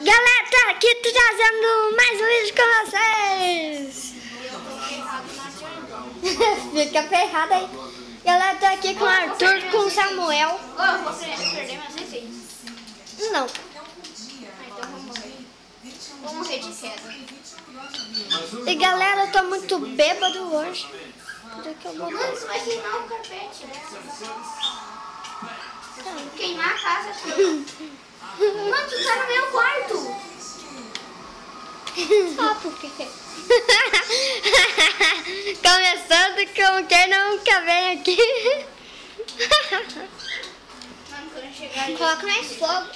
Galera, tô aqui trazendo mais um vídeo com vocês. Fica ferrado aí. Galera, tô aqui com o Arthur, com o Samuel. Eu vou perder meus efeitos. Não. Então vamos morrer. Vou morrer de queda. E galera, eu tô muito bêbado hoje. Por que eu vou... Mano, você vai queimar o carpete. Queimar a casa toda. Mano, tu tá no meu quarto. Só porque... Começando com quem nunca vem aqui. Mano, quando eu chegar ali... Coloca mais fogo.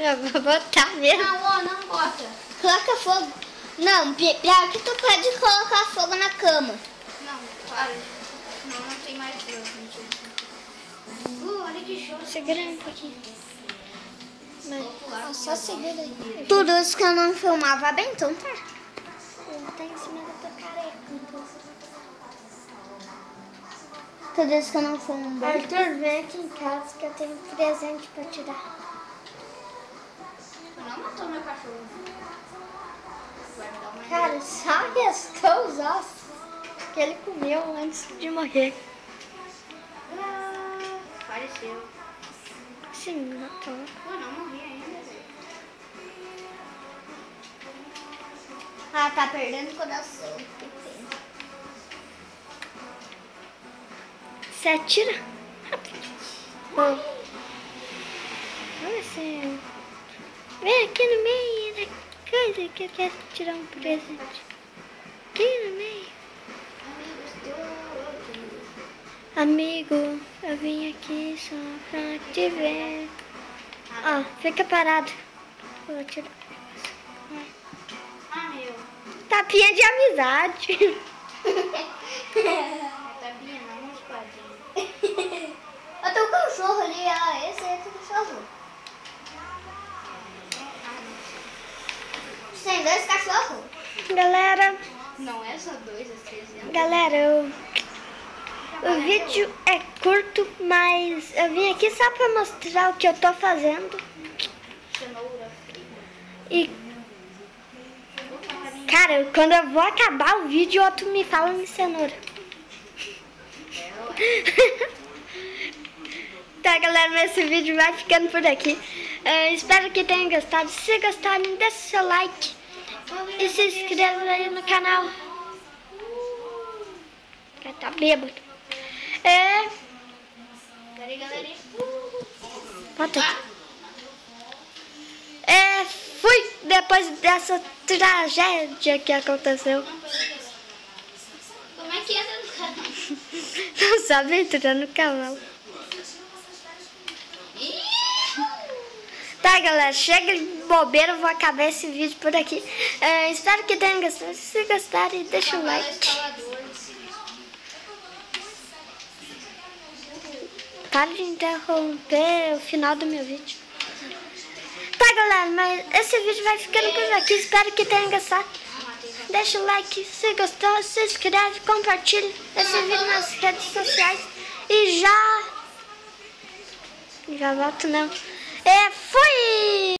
Eu vou botar mesmo. Não, ó, não bota. Coloca fogo. Não, pior que tu pode colocar fogo na cama. Não, para. Não, não tem mais luz. Olha que show. Segura um pouquinho. Mas, só segura aí. Tudo isso que eu não filmava bem, então tá. Eu tenho em cima da tua careca. Tudo isso que eu não filmo bem. Arthur, vem aqui em casa que eu tenho um presente pra te dar. Tu não matou meu cachorro. Vai me dar uma Cara, só restou os ossos que ele comeu antes de morrer. Apareceu. Sim, matou. Pô, não morri ainda, velho. Ah, tá perdendo o coração. Você atira? Bom, você vem aqui no meio da coisa que eu quero tirar um presente. Aqui no meio. Amigo, eu vim aqui só pra te ver. Ó, fica parado. Vou tirar. Ah, meu. Tapinha de amizade. Tapinha não, espadinha. Eu tenho um cachorro ali, ó. Esse aí é o cachorro. Você tem dois cachorros? Galera, Não é só 2, é 300. galera, o vídeo é curto, mas eu vim aqui só pra mostrar o que eu tô fazendo. Cenoura. E, cara, quando eu vou acabar o vídeo, outro me fala em cenoura. Tá, galera, mas esse vídeo vai ficando por aqui. Espero que tenham gostado. Se gostarem, deixa seu like e se inscreva aí no canal. Vai tá bêbado. Peraí, galerinha. Bota aqui. Fui depois dessa tragédia que aconteceu. Como é que entra no canal? Não sabe entrar no canal. Tá, galera, chega de bobeira, eu vou acabar esse vídeo por aqui. Espero que tenham gostado. Se gostarem, deixa o like. Para de interromper o final do meu vídeo. Tá, galera, mas esse vídeo vai ficando por aqui. Espero que tenham gostado. Deixa o like, se gostou, se inscreve, compartilha esse vídeo nas redes sociais. E já volto não. Fui!